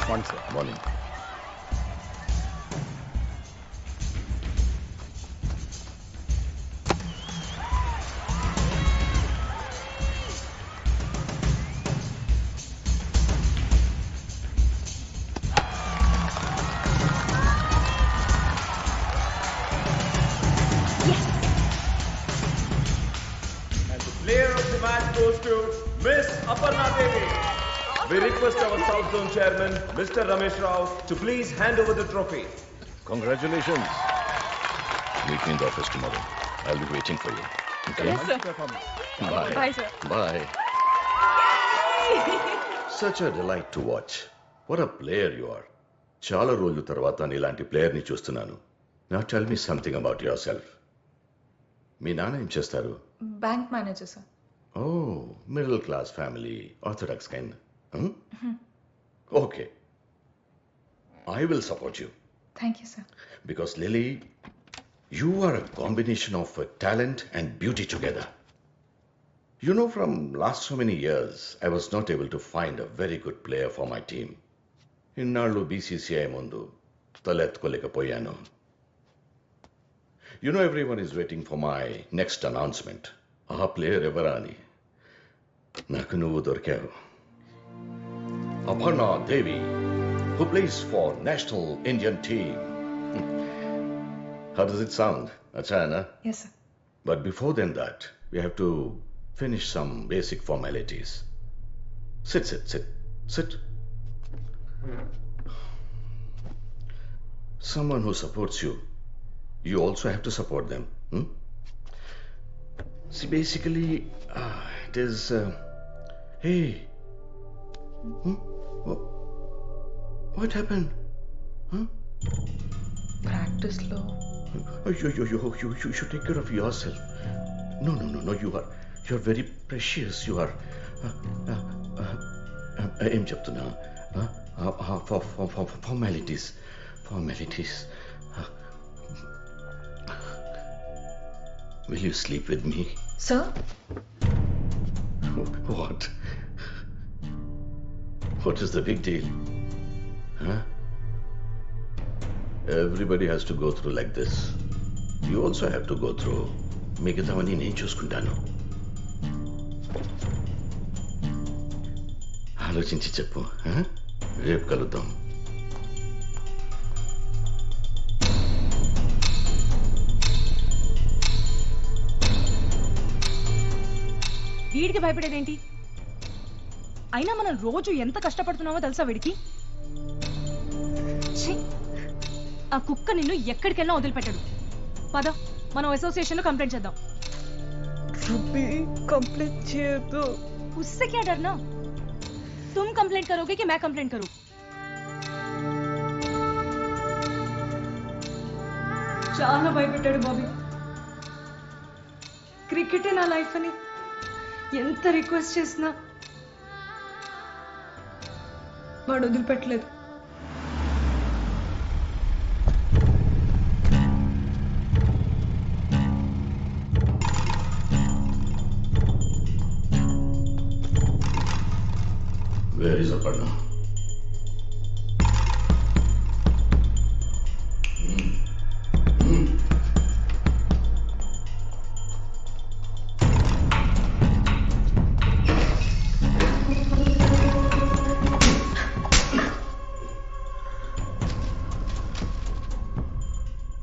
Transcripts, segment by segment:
Morning, sir. Morning. Player of the match goes to Miss Aparna Devi. We request our South Zone Chairman, Mr. Ramesh Rao, to please hand over the trophy. Congratulations. Meet me in the office tomorrow. I'll be waiting for you. Okay? Yes, sir. Bye. Bye, sir. Bye. Such a delight to watch. What a player you are. చాలా రోజుల తర్వాత నీలాంటి ప్లేయర్ని చూస్తున్నాను. Now tell me something about yourself. మీ నాన్న ఏం చేస్తారు? Bank manager sir. Oh, middle class family, orthodox kind. Okay. I will support you. Thank you sir. Because Lily, you are a combination of talent and beauty together. You know, from last so many years, I was not able to find a very good player for my team. Innallu BCCI mundu taletkolekapoyanu. You know, everyone is waiting for my next announcement. Aa player evara ani. Naku nuvu dorkavu. Aparna Devi, who plays for National Indian team. How does it sound? Acha hai na? Yes sir. But before than that, we have to finish some basic formalities. Sit. Someone who supports you, you also have to support them. See, basically, it is... hey. What happened? ప్రాక్టీస్లో You should take care of yourself. No. You're very precious. You are. ఏం చెప్తున్నా? Formalities. Will you sleep with me? Sir. What is the big deal? Huh? Everybody has to go through like this. You also have to go through. మిగతావన్నీ నేను చూసుకుంటాను. ఆలోచించి చెప్పు. రేపు కలుద్దాం. వీడికి భయపడేదేంటి? అయినా మనం రోజు ఎంత కష్టపడుతున్నామో తెలుసా వీడికి? ఆ కుక్క నిన్ను ఎక్కడికెళ్ళినా వదిలిపెట్టాడు. పద, మనం అసోసియేషన్ లో కంప్లైంట్ చేద్దాం. కంప్లైంట్ చేయొద్దు. उससे क्या डरना? तुम कंप्लेंट करोगे कि मैं कंप्लेंट करूं? చాలా భయపెట్టాడు బాబీ. క్రికెటే నా లైఫ్ అని ఎంత రిక్వెస్ట్ చేసినా వాడు వదిలిపెట్టలేదు. Where is Aparna?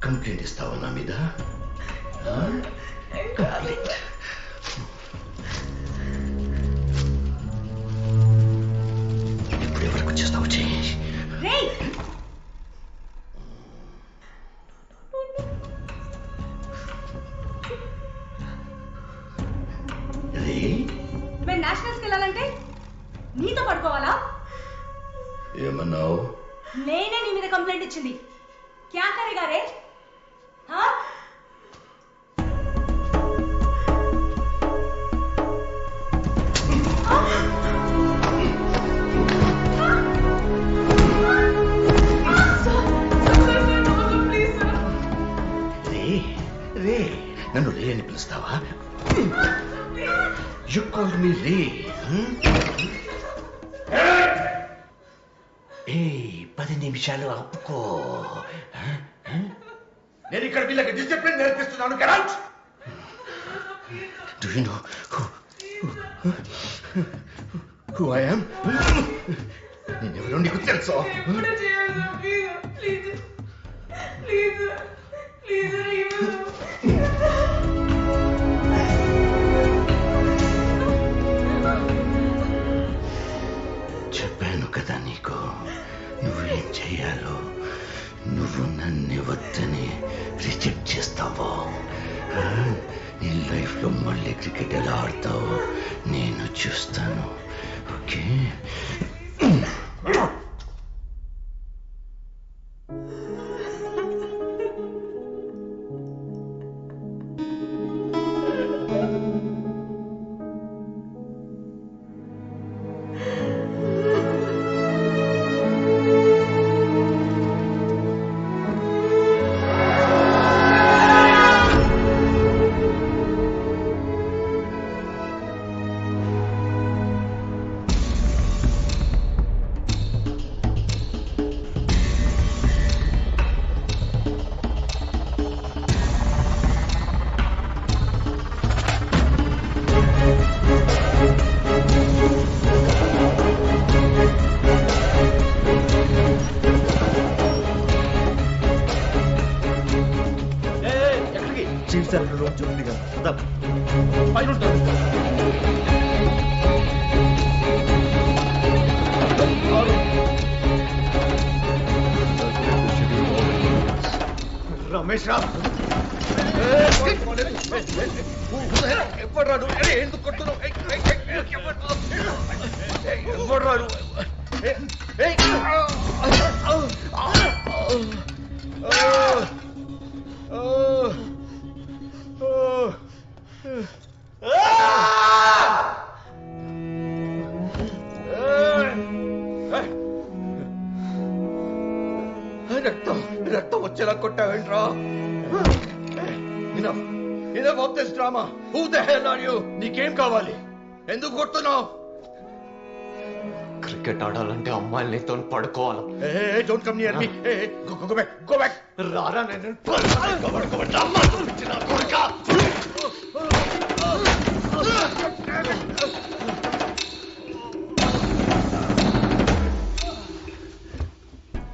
కంప్లైంట్ ఇస్తావా నా మీద? కంప్లైంట్. ఇప్పుడు ఎవరికి వచ్చేస్తావు? मैं నేషనల్స్ కి వెళ్ళాలంటే నీతో పడుకోవాలా? ఏమన్నావు? నేనే నీ మీద కంప్లైంట్ ఇచ్చింది. क्या करेगा रे? हाँ? రే నన్ను రే అని పిలుస్తావా? You called me Ray. Hey. 10 నిమిషాలు ఆపుకో. నేను ఇక్కడ వీళ్ళకి డిసిప్లిన్ నేర్పిస్తున్నాను. Get out. Do you know who I am? నేనెవరో నీకు తెలుసా? చెప్పాను కదా నీకు నువ్వేం చెయ్యాలో. నువ్వు నన్ను వద్దని రిజెక్ట్ చేస్తావో నీ లైఫ్లో మళ్ళీ క్రికెట్ ఎలా ఆడతావో నేను చూస్తాను. ఓకే? రమేష్ రావు ఎవరు ఎందుకు కొడుతున్నావు? ఎవరు రక్తం రక్తం వచ్చేలా కొట్టావేంట్రా? Enough of this drama. Who the hell are you? నీకేం కావాలి? ఎందుకు కొడుతున్నావు? క్రికెట్ ఆడాలంటే అమ్మాయిలతో పడుకోవాలి. Don't come near me. Go back. Go back. రారా నేను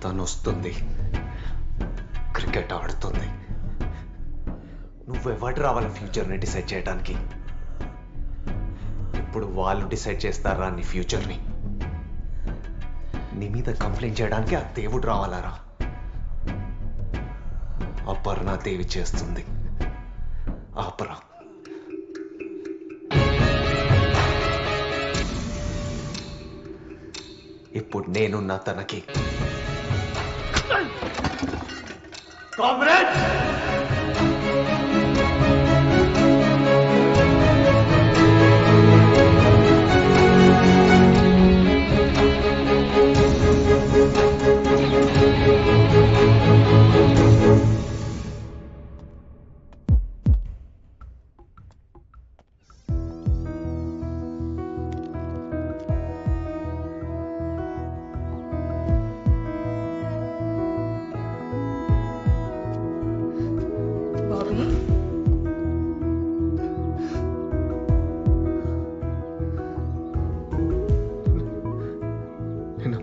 తను వస్తుంది, క్రికెట్ ఆడుతుంది. నువ్వెవడు రావాలి ఫ్యూచర్ని డిసైడ్ చేయడానికి? ఇప్పుడు వాళ్ళు డిసైడ్ చేస్తారా నీ ఫ్యూచర్ని? నీ మీద కంప్లైంట్ చేయడానికి ఆ దేవుడు రావాలారా? అపర్ణ దేవి చేస్తుంది. ఆపరా. ఇప్పుడు నేనున్నా తనకి. కామ్రేడ్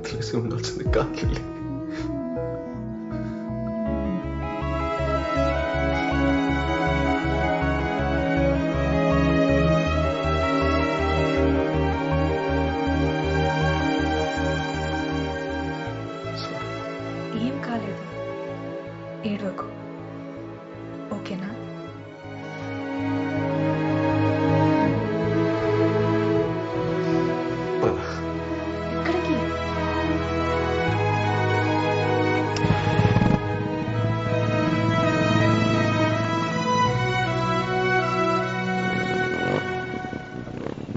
తెలిసి ఉండాల్సింది కాదు. ఏం కాలేదు, ఏడవకు. ఓకేనా? పద.